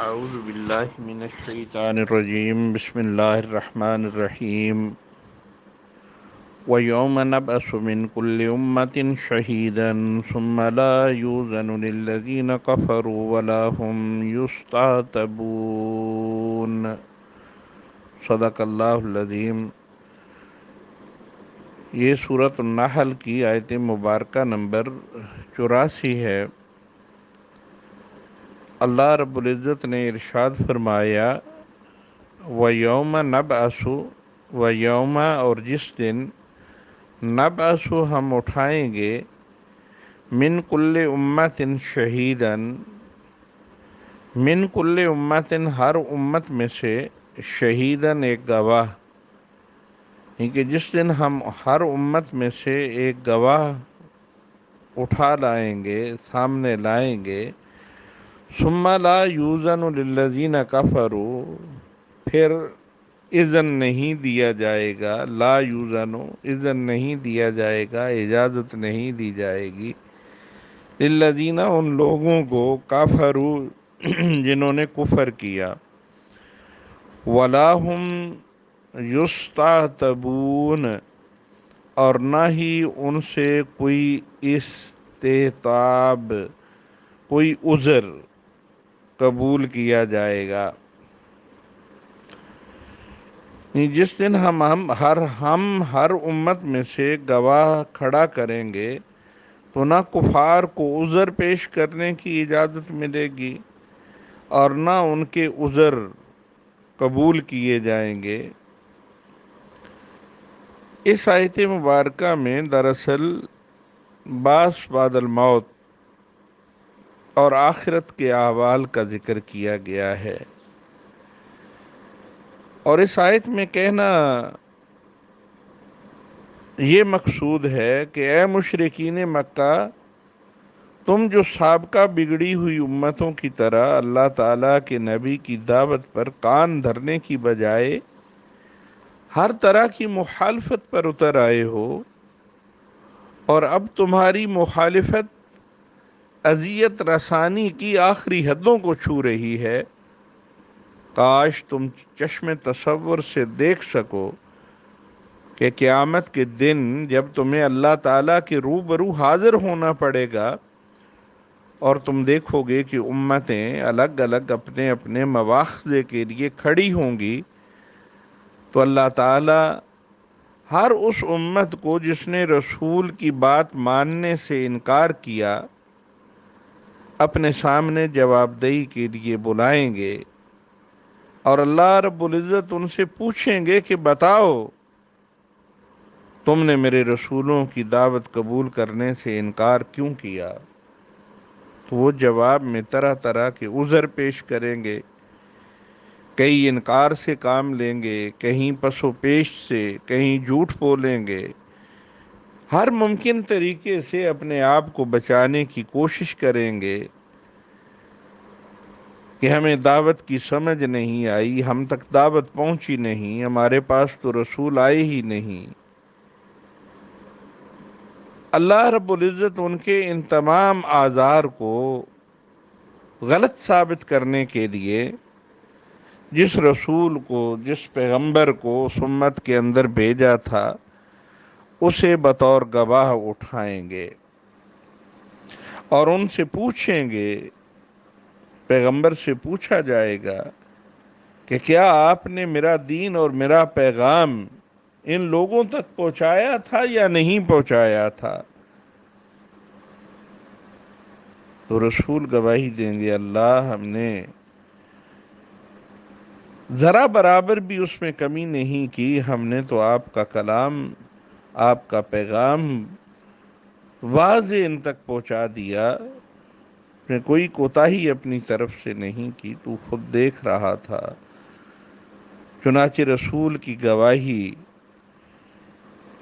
اعوذ باللہ من الشیطان الرجیم بسم اللہ الرحمن الرحیم وَيَوْمَ نَبْعَثُ مِنْ كُلِّ أُمَّةٍ شَهِيدًا ثُمَّ لَا يُؤْذَنُ لِلَّذِينَ كَفَرُوا وَلَا هُمْ يُسْتَعْتَبُونَ صدق اللہ العظیم۔ یہ سورۃ النحل کی آیت مبارکہ نمبر 84 ہے۔ اللہ رب العزت نے ارشاد فرمایا وَيَوْمَ نَبْعَثُ، وَيَوْمَ اور جس دن، نبعث ہم اٹھائیں گے، من کل امت شہیدن، من کل امت ہر امت میں سے، شہیدن ایک گواہ، کہ جس دن ہم ہر امت میں سے ایک گواہ اٹھا لائیں گے، سامنے لائیں گے، ثم لا یوزن للذین کفروا، پھر اذن نہیں دیا جائے گا، لا یوزن، اذن نہیں دیا جائے گا، اجازت نہیں دی جائے گی، للذین ان لوگوں کو، کفروا جنہوں نے کفر کیا، ولا ہم یستعتبون اور نہ ہی ان سے کوئی استعتاب، کوئی عذر قبول کیا جائے گا۔ جس دن ہم ہر امت میں سے گواہ کھڑا کریں گے تو نہ کفار کو عذر پیش کرنے کی اجازت ملے گی اور نہ ان کے عذر قبول کیے جائیں گے۔ اس آیت مبارکہ میں دراصل بعث بعد الموت اور آخرت کے احوال کا ذکر کیا گیا ہے، اور اس آیت میں کہنا یہ مقصود ہے کہ اے مشرکین مکہ، تم جو سابقہ بگڑی ہوئی امتوں کی طرح اللہ تعالیٰ کے نبی کی دعوت پر کان دھرنے کی بجائے ہر طرح کی مخالفت پر اتر آئے ہو، اور اب تمہاری مخالفت اذیت رسانی کی آخری حدوں کو چھو رہی ہے، کاش تم چشم تصور سے دیکھ سکو کہ قیامت کے دن جب تمہیں اللہ تعالیٰ کے روبرو حاضر ہونا پڑے گا اور تم دیکھو گے کہ امتیں الگ الگ اپنے اپنے مواخذے کے لیے کھڑی ہوں گی، تو اللہ تعالیٰ ہر اس امت کو جس نے رسول کی بات ماننے سے انکار کیا اپنے سامنے جواب دہی کے لیے بلائیں گے، اور اللہ رب العزت ان سے پوچھیں گے کہ بتاؤ تم نے میرے رسولوں کی دعوت قبول کرنے سے انکار کیوں کیا؟ تو وہ جواب میں طرح طرح کے عذر پیش کریں گے، کہیں انکار سے کام لیں گے، کہیں پس و پیش سے، کہیں جھوٹ بولیں گے، ہر ممکن طریقے سے اپنے آپ کو بچانے کی کوشش کریں گے کہ ہمیں دعوت کی سمجھ نہیں آئی، ہم تک دعوت پہنچی نہیں، ہمارے پاس تو رسول آئے ہی نہیں۔ اللہ رب العزت ان کے ان تمام آزار کو غلط ثابت کرنے کے لیے جس رسول کو، جس پیغمبر کو اس امت کے اندر بھیجا تھا، اسے بطور گواہ اٹھائیں گے اور ان سے پوچھیں گے، پیغمبر سے پوچھا جائے گا کہ کیا آپ نے میرا دین اور میرا پیغام ان لوگوں تک پہنچایا تھا یا نہیں پہنچایا تھا؟ تو رسول گواہی دیں گے، اللہ ہم نے ذرا برابر بھی اس میں کمی نہیں کی، ہم نے تو آپ کا کلام، آپ کا پیغام واضح ان تک پہنچا دیا، نے کوئی کوتاہی اپنی طرف سے نہیں کی، تو خود دیکھ رہا تھا۔ چنانچہ رسول کی گواہی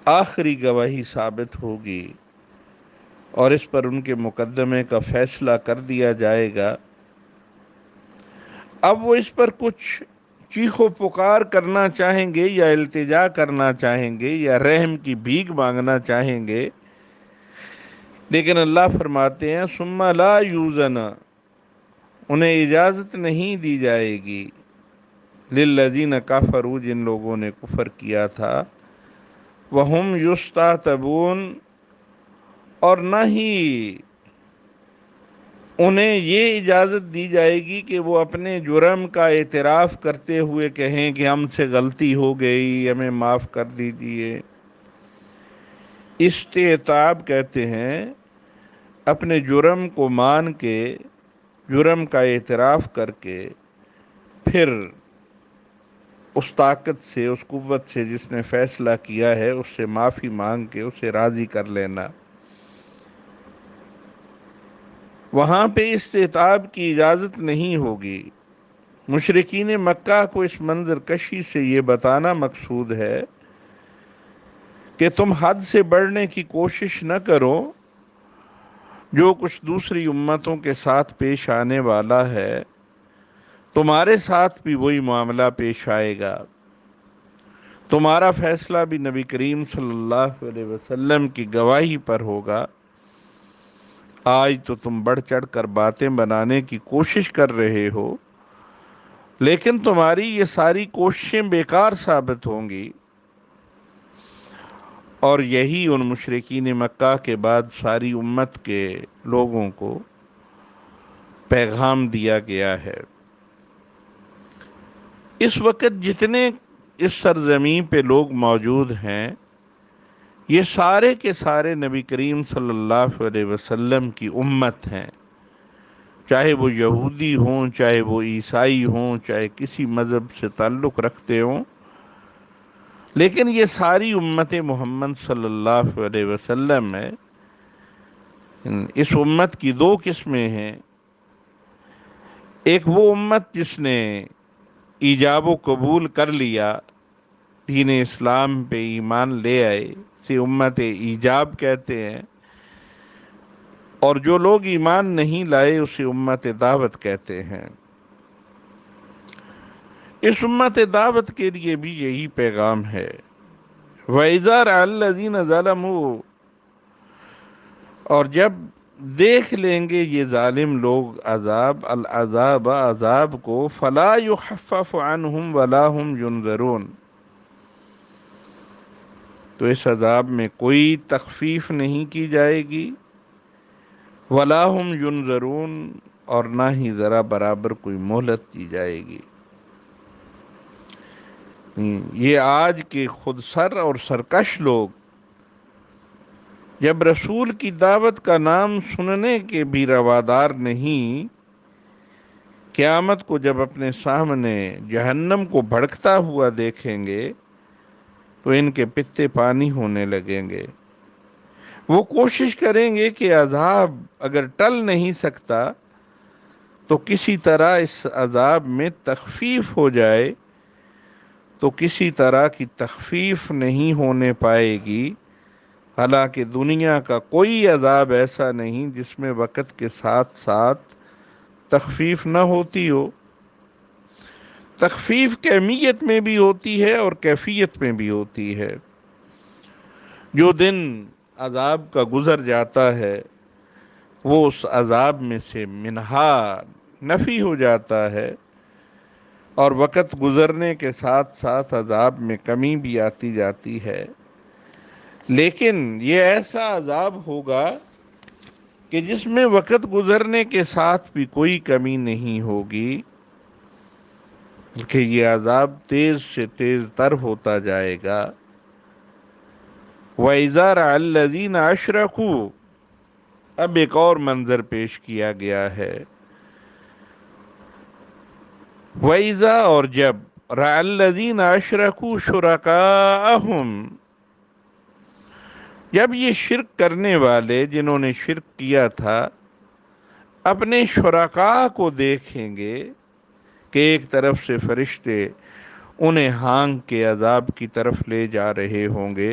آخری گواہی ثابت ہوگی اور اس پر ان کے مقدمے کا فیصلہ کر دیا جائے گا۔ اب وہ اس پر کچھ چیخ و پکار کرنا چاہیں گے یا التجا کرنا چاہیں گے یا رحم کی بھیک مانگنا چاہیں گے، لیکن اللہ فرماتے ہیں ثم لا یوزن، انہیں اجازت نہیں دی جائے گی، للذین کفروا، جن لوگوں نے کفر کیا تھا، وہم یستعتبون، اور نہ ہی انہیں یہ اجازت دی جائے گی کہ وہ اپنے جرم کا اعتراف کرتے ہوئے کہیں کہ ہم سے غلطی ہو گئی، ہمیں معاف کر دیجیے۔ استعتاب کہتے ہیں اپنے جرم کو مان کے، جرم کا اعتراف کر کے، پھر اس طاقت سے، اس قوت سے جس نے فیصلہ کیا ہے، اس سے معافی مانگ کے اسے راضی کر لینا۔ وہاں پہ استعتاب کی اجازت نہیں ہوگی۔ مشرکین مکہ کو اس منظر کشی سے یہ بتانا مقصود ہے کہ تم حد سے بڑھنے کی کوشش نہ کرو، جو کچھ دوسری امتوں کے ساتھ پیش آنے والا ہے تمہارے ساتھ بھی وہی معاملہ پیش آئے گا۔ تمہارا فیصلہ بھی نبی کریم صلی اللہ علیہ وسلم کی گواہی پر ہوگا۔ آج تو تم بڑھ چڑھ کر باتیں بنانے کی کوشش کر رہے ہو، لیکن تمہاری یہ ساری کوششیں بیکار ثابت ہوں گی۔ اور یہی ان مشرکین مکہ کے بعد ساری امت کے لوگوں کو پیغام دیا گیا ہے۔ اس وقت جتنے اس سرزمین پہ لوگ موجود ہیں، یہ سارے کے سارے نبی کریم صلی اللہ علیہ وسلم کی امت ہیں، چاہے وہ یہودی ہوں، چاہے وہ عیسائی ہوں، چاہے کسی مذہب سے تعلق رکھتے ہوں، لیکن یہ ساری امت محمد صلی اللہ علیہ وسلم ہے۔ اس امت کی دو قسمیں ہیں، ایک وہ امت جس نے ایجاب و قبول کر لیا، دین اسلام پہ ایمان لے آئے، اسے امت ایجاب کہتے ہیں، اور جو لوگ ایمان نہیں لائے اسے امت دعوت کہتے ہیں۔ اس امت دعوت کے لیے بھی یہی پیغام ہے۔ وَإِذَا رَأَى الَّذِينَ ظَلَمُوا، اور جب دیکھ لیں گے یہ ظالم لوگ العذاب عذاب کو، فَلَا يُخَفَّفُ عَنْهُمْ وَلَا هُمْ يُنظَرُونَ، تو اس عذاب میں کوئی تخفیف نہیں کی جائے گی، وَلَا هُمْ يُنظَرُونَ، اور نہ ہی ذرا برابر کوئی مہلت دی جائے گی۔ یہ آج کے خود سر اور سرکش لوگ جب رسول کی دعوت کا نام سننے کے بھی روادار نہیں، قیامت کو جب اپنے سامنے جہنم کو بھڑکتا ہوا دیکھیں گے تو ان کے پتے پانی ہونے لگیں گے۔ وہ کوشش کریں گے کہ عذاب اگر ٹل نہیں سکتا تو کسی طرح اس عذاب میں تخفیف ہو جائے، تو کسی طرح کی تخفیف نہیں ہونے پائے گی۔ حالانکہ دنیا کا کوئی عذاب ایسا نہیں جس میں وقت کے ساتھ ساتھ تخفیف نہ ہوتی ہو۔ تخفیف کمیت میں بھی ہوتی ہے اور کیفیت میں بھی ہوتی ہے۔ جو دن عذاب کا گزر جاتا ہے وہ اس عذاب میں سے منہا نفی ہو جاتا ہے، اور وقت گزرنے کے ساتھ ساتھ عذاب میں کمی بھی آتی جاتی ہے۔ لیکن یہ ایسا عذاب ہوگا کہ جس میں وقت گزرنے کے ساتھ بھی کوئی کمی نہیں ہوگی، کہ یہ عذاب تیز سے تیز تر ہوتا جائے گا۔ وَإِذَا رَأَى الَّذِينَ أَشْرَكُوا، اب ایک اور منظر پیش کیا گیا ہے۔ وَإِذَا، اور جب، رَأَى الَّذِينَ أَشْرَكُوا شُرَكَاءَهُمْ، جب یہ شرک کرنے والے جنہوں نے شرک کیا تھا اپنے شرکاء کو دیکھیں گے کہ ایک طرف سے فرشتے انہیں ہانک کے عذاب کی طرف لے جا رہے ہوں گے،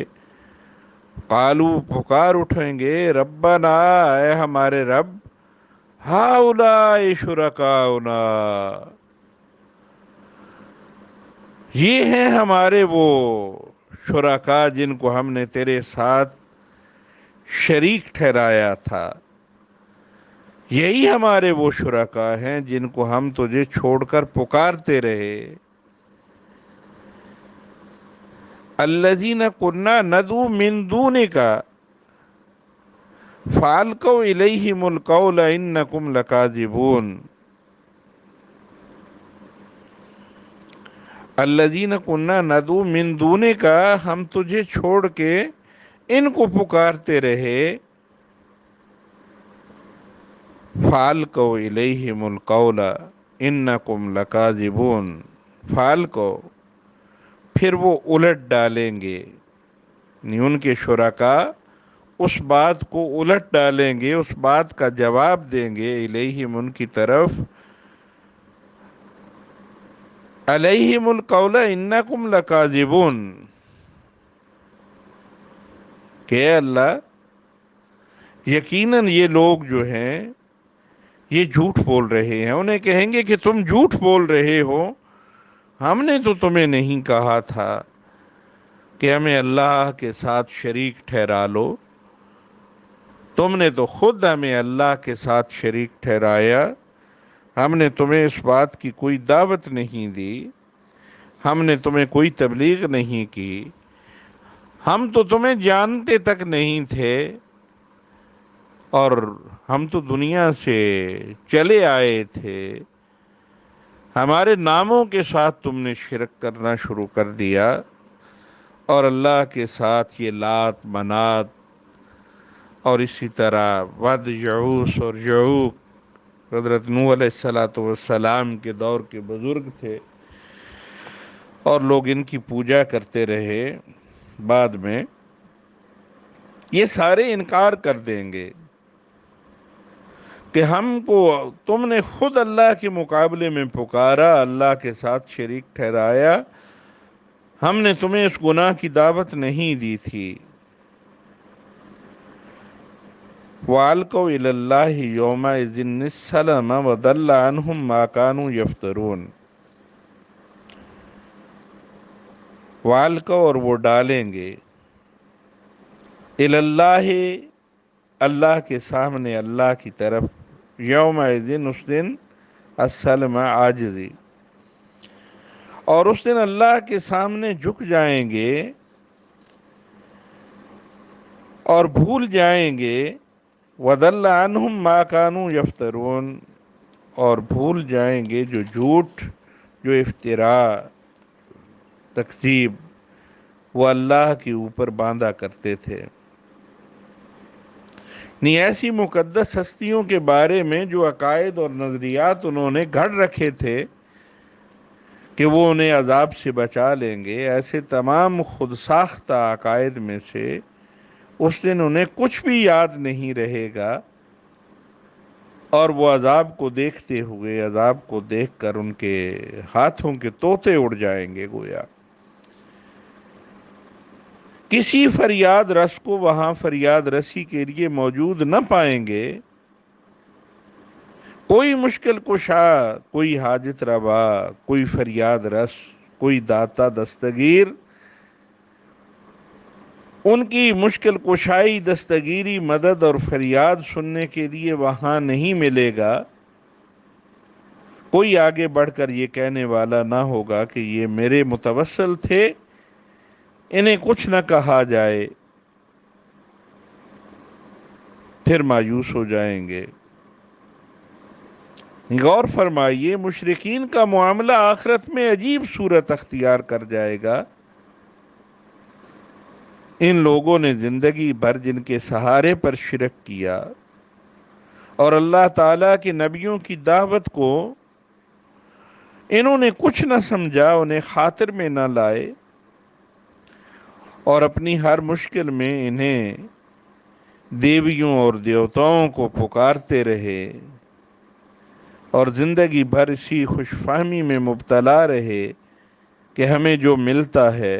قالو، پکار اٹھیں گے، ربنا، اے ہمارے رب، ہؤلاء شرکاؤنا، یہ ہیں ہمارے وہ شرکاء جن کو ہم نے تیرے ساتھ شریک ٹھہرایا تھا۔ یہی ہمارے وہ شرکا ہیں جن کو ہم تجھے چھوڑ کر پکارتے رہے. الذین کنا ندعو من دونک فالقوا الیہم القول انکم لکاذبون. الذین کنا ندعو من دونک، ہم تجھے چھوڑ کے ان کو پکارتے رہے. فالقوا الیہم القول انکم لکاذبون. فالقوا، پھر وہ الٹ ڈالیں گے، یعنی ان کے شرکا اس بات کو الٹ ڈالیں گے، اس بات کا جواب دیں گے، الیہم ان کی طرف، علیہم القول انکم لکاذبون، کہ اے اللہ یقیناً یہ لوگ جو ہیں یہ جھوٹ بول رہے ہیں. انہیں کہیں گے کہ تم جھوٹ بول رہے ہو، ہم نے تو تمہیں نہیں کہا تھا کہ ہمیں اللہ کے ساتھ شریک ٹھہرا لو، تم نے تو خود ہمیں اللہ کے ساتھ شریک ٹھہرایا. ہم نے تمہیں اس بات کی کوئی دعوت نہیں دی، ہم نے تمہیں کوئی تبلیغ نہیں کی، ہم تو تمہیں جانتے تک نہیں تھے، اور ہم تو دنیا سے چلے آئے تھے. ہمارے ناموں کے ساتھ تم نے شرک کرنا شروع کر دیا، اور اللہ کے ساتھ یہ لات منات اور اسی طرح ود، یعوث اور یعوق حضرت نوح علیہ السلام کے دور کے بزرگ تھے، اور لوگ ان کی پوجا کرتے رہے. بعد میں یہ سارے انکار کر دیں گے کہ ہم کو تم نے خود اللہ کے مقابلے میں پکارا، اللہ کے ساتھ شریک ٹھہرایا، ہم نے تمہیں اس گناہ کی دعوت نہیں دی تھی. وَأَلْقَوْا إِلَى اللَّهِ يَوْمَئِذٍ السَّلَمَ وَضَلَّ عَنْهُمْ مَا كَانُوا يَفْتَرُونَ. وَأَلْقَوْا، اور وہ ڈالیں گے، إِلَى اللَّهِ اللہ کے سامنے، اللہ کی طرف، یومئذ اس دن، السلم عاجزی، اور اس دن اللہ کے سامنے جھک جائیں گے اور بھول جائیں گے. وَضَلَّ عَنْهُمْ مَا كَانُوا يَفْتَرُونَ، اور بھول جائیں گے جو جھوٹ، جو افتراء، تکذیب وہ اللہ کے اوپر باندھا کرتے تھے. نہیں، ایسی مقدس ہستیوں کے بارے میں جو عقائد اور نظریات انہوں نے گھڑ رکھے تھے کہ وہ انہیں عذاب سے بچا لیں گے، ایسے تمام خود ساختہ عقائد میں سے اس دن انہیں کچھ بھی یاد نہیں رہے گا، اور وہ عذاب کو دیکھتے ہوئے، عذاب کو دیکھ کر ان کے ہاتھوں کے طوطے اڑ جائیں گے. گویا کسی فریاد رس کو وہاں فریاد رسی کے لیے موجود نہ پائیں گے. کوئی مشکل کشا، کوئی حاجت روا، کوئی فریاد رس، کوئی داتا دستگیر ان کی مشکل کشائی، دستگیری، مدد اور فریاد سننے کے لیے وہاں نہیں ملے گا. کوئی آگے بڑھ کر یہ کہنے والا نہ ہوگا کہ یہ میرے متوسل تھے، انہیں کچھ نہ کہا جائے. پھر مایوس ہو جائیں گے. غور فرمائیے، مشرکین کا معاملہ آخرت میں عجیب صورت اختیار کر جائے گا. ان لوگوں نے زندگی بھر جن کے سہارے پر شرک کیا اور اللہ تعالیٰ کے نبیوں کی دعوت کو انہوں نے کچھ نہ سمجھا، انہیں خاطر میں نہ لائے، اور اپنی ہر مشکل میں انہیں دیویوں اور دیوتاؤں کو پکارتے رہے، اور زندگی بھر اسی خوش فہمی میں مبتلا رہے کہ ہمیں جو ملتا ہے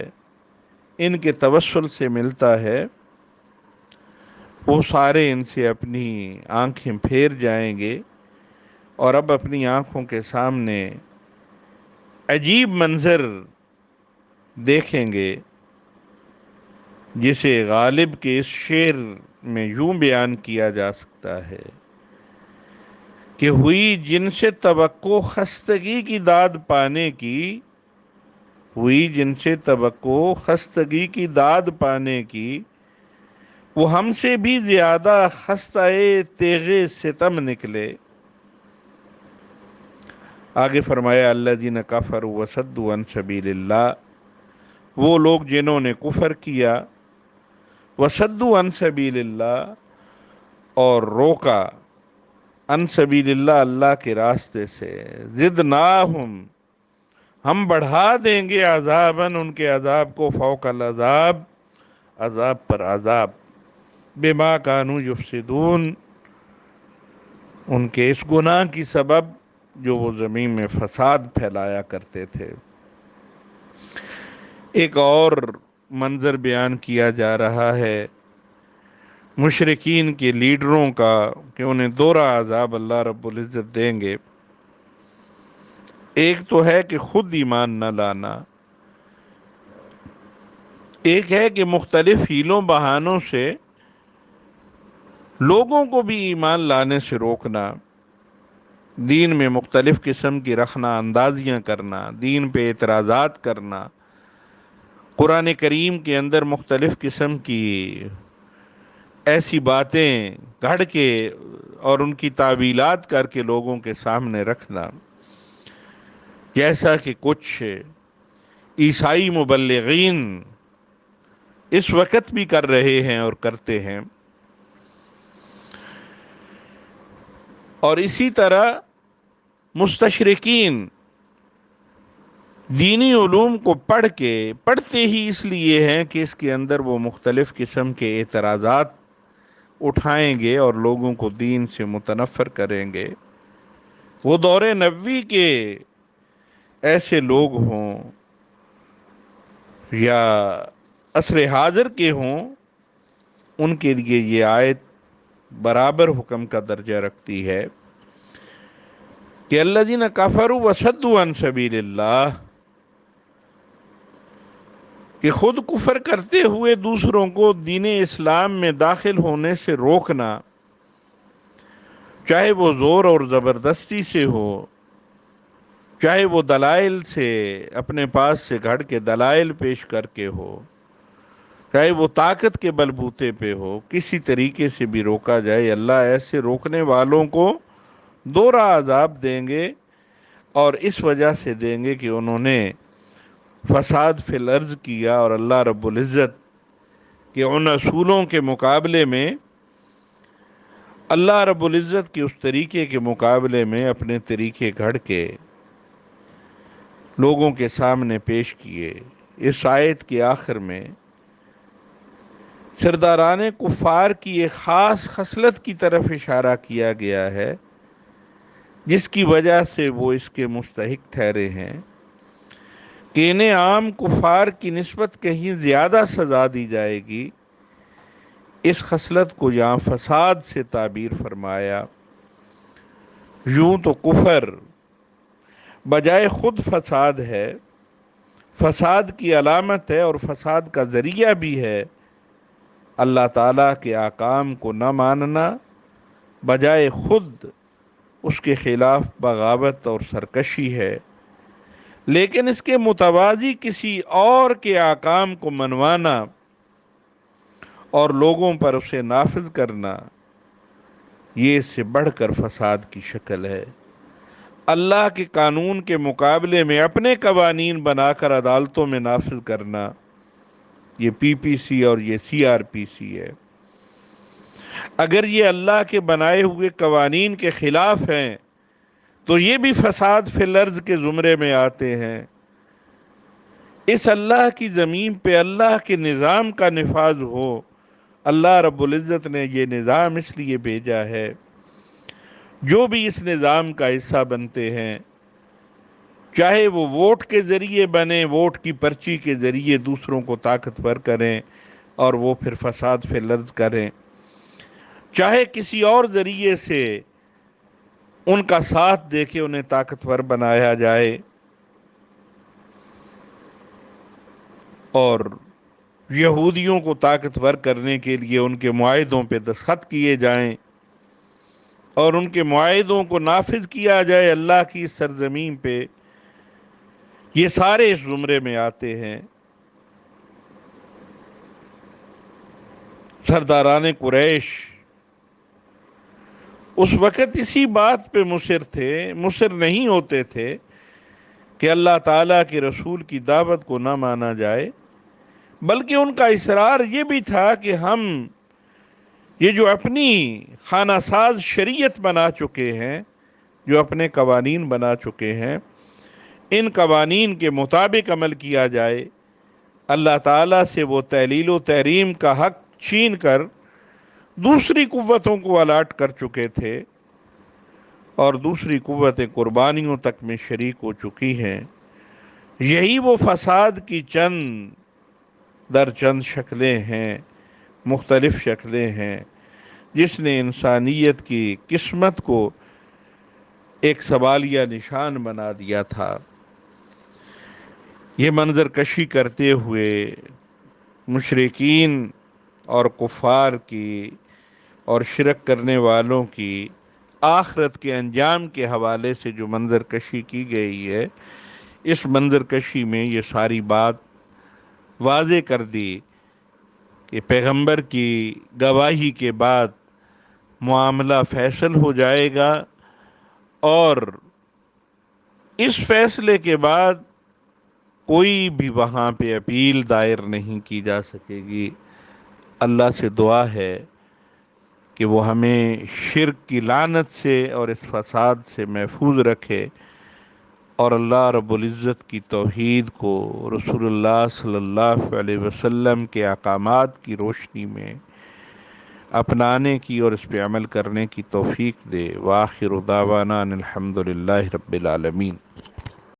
ان کے توسل سے ملتا ہے. وہ سارے ان سے اپنی آنکھیں پھیر جائیں گے، اور اب اپنی آنکھوں کے سامنے عجیب منظر دیکھیں گے جسے غالب کے اس شعر میں یوں بیان کیا جا سکتا ہے: کہ ہوئی جن سے توقع خستگی کی داد پانے کی، ہوئی جن سے توقع خستگی کی داد پانے کی، وہ ہم سے بھی زیادہ خستہ تیغ ستم نکلے۔ آگے فرمایا الذین کفروا وصدوا عن سبیل اللہ، وہ لوگ جنہوں نے کفر کیا، وصدوا عن سبیل اللہ، اور روکا، عن سبیل اللہ، اللہ کے راستے سے، زدناہم، ہم بڑھا دیں گے، عذاباً، ان کے عذاب کو، فوق العذاب، عذاب پر عذاب، بما کانوا یفسدون، ان کے اس گناہ کی سبب جو وہ زمین میں فساد پھیلایا کرتے تھے۔ ایک اور منظر بیان کیا جا رہا ہے مشرکین کے لیڈروں کا کہ انہیں دوہرا عذاب اللہ رب العزت دیں گے۔ ایک تو ہے کہ خود ایمان نہ لانا، ایک ہے کہ مختلف ہیلوں بہانوں سے لوگوں کو بھی ایمان لانے سے روکنا، دین میں مختلف قسم کی رخنہ اندازیاں کرنا، دین پہ اعتراضات کرنا، قرآن کریم کے اندر مختلف قسم کی ایسی باتیں گھڑ کے اور ان کی تعویلات کر کے لوگوں کے سامنے رکھنا، جیسا کہ کچھ عیسائی مبلغین اس وقت بھی کر رہے ہیں اور کرتے ہیں۔ اور اسی طرح مستشرقین دینی علوم کو پڑھتے ہی اس لیے ہیں کہ اس کے اندر وہ مختلف قسم کے اعتراضات اٹھائیں گے اور لوگوں کو دین سے متنفر کریں گے۔ وہ دور نبوی کے ایسے لوگ ہوں یا عصر حاضر کے ہوں، ان کے لیے یہ آیت برابر حکم کا درجہ رکھتی ہے کہ الذین کفروا وصدوا عن سبیل اللہ، کہ خود کفر کرتے ہوئے دوسروں کو دین اسلام میں داخل ہونے سے روکنا، چاہے وہ زور اور زبردستی سے ہو، چاہے وہ دلائل سے اپنے پاس سے گھڑ کے دلائل پیش کر کے ہو، چاہے وہ طاقت کے بلبوتے پہ ہو، کسی طریقے سے بھی روکا جائے، اللہ ایسے روکنے والوں کو دوہرا عذاب دیں گے، اور اس وجہ سے دیں گے کہ انہوں نے فساد فی الارض کیا اور اللہ رب العزت کے ان اصولوں کے مقابلے میں، اللہ رب العزت کے اس طریقے کے مقابلے میں اپنے طریقے گھڑ کے لوگوں کے سامنے پیش کیے۔ اس آیت کے آخر میں سرداران کفار کی ایک خاص خصلت کی طرف اشارہ کیا گیا ہے جس کی وجہ سے وہ اس کے مستحق ٹھہرے ہیں کہ انہیں عام کفار کی نسبت کہیں زیادہ سزا دی جائے گی۔ اس خصلت کو یہاں فساد سے تعبیر فرمایا۔ یوں تو کفر بجائے خود فساد ہے، فساد کی علامت ہے اور فساد کا ذریعہ بھی ہے۔ اللہ تعالیٰ کے احکام کو نہ ماننا بجائے خود اس کے خلاف بغاوت اور سرکشی ہے، لیکن اس کے متوازی کسی اور کے احکام کو منوانا اور لوگوں پر اسے نافذ کرنا، یہ اس سے بڑھ کر فساد کی شکل ہے۔ اللہ کے قانون کے مقابلے میں اپنے قوانین بنا کر عدالتوں میں نافذ کرنا، یہ پی پی سی اور یہ سی آر پی سی ہے۔ اگر یہ اللہ کے بنائے ہوئے قوانین کے خلاف ہیں تو یہ بھی فساد فی الارض کے زمرے میں آتے ہیں۔ اس اللہ کی زمین پہ اللہ کے نظام کا نفاذ ہو، اللہ رب العزت نے یہ نظام اس لیے بھیجا ہے، جو بھی اس نظام کا حصہ بنتے ہیں، چاہے وہ ووٹ کے ذریعے بنے، ووٹ کی پرچی کے ذریعے دوسروں کو طاقتور کریں اور وہ پھر فساد فی الارض کریں، چاہے کسی اور ذریعے سے ان کا ساتھ دے کے انہیں طاقتور بنایا جائے اور یہودیوں کو طاقتور کرنے کے لیے ان کے معاہدوں پہ دستخط کیے جائیں، اور ان کے معاہدوں کو نافذ کیا جائے اللہ کی سرزمین پہ، یہ سارے اس زمرے میں آتے ہیں۔ سرداران قریش اس وقت اسی بات پہ مصر نہیں ہوتے تھے کہ اللہ تعالیٰ کے رسول کی دعوت کو نہ مانا جائے، بلکہ ان کا اصرار یہ بھی تھا کہ ہم یہ جو اپنی خانہ ساز شریعت بنا چکے ہیں، جو اپنے قوانین بنا چکے ہیں، ان قوانین کے مطابق عمل کیا جائے۔ اللہ تعالیٰ سے وہ تحلیل و تحریم کا حق چھین کر دوسری قوتوں کو الاٹ کر چکے تھے، اور دوسری قوتیں قربانیوں تک میں شریک ہو چکی ہیں۔ یہی وہ فساد کی چند در چند شکلیں ہیں، مختلف شکلیں ہیں، جس نے انسانیت کی قسمت کو ایک سوالیہ نشان بنا دیا تھا۔ یہ منظر کشی کرتے ہوئے مشرکین اور کفار کی اور شرک کرنے والوں کی آخرت کے انجام کے حوالے سے جو منظر کشی کی گئی ہے، اس منظر کشی میں یہ ساری بات واضح کر دی کہ پیغمبر کی گواہی کے بعد معاملہ فیصل ہو جائے گا، اور اس فیصلے کے بعد کوئی بھی وہاں پہ اپیل دائر نہیں کی جا سکے گی۔ اللہ سے دعا ہے کہ وہ ہمیں شرک کی لعنت سے اور اس فساد سے محفوظ رکھے، اور اللہ رب العزت کی توحید کو رسول اللہ صلی اللہ علیہ وسلم کے احکامات کی روشنی میں اپنانے کی اور اس پہ عمل کرنے کی توفیق دے۔ وآخر دعوانا ان الحمد للہ رب العالمین۔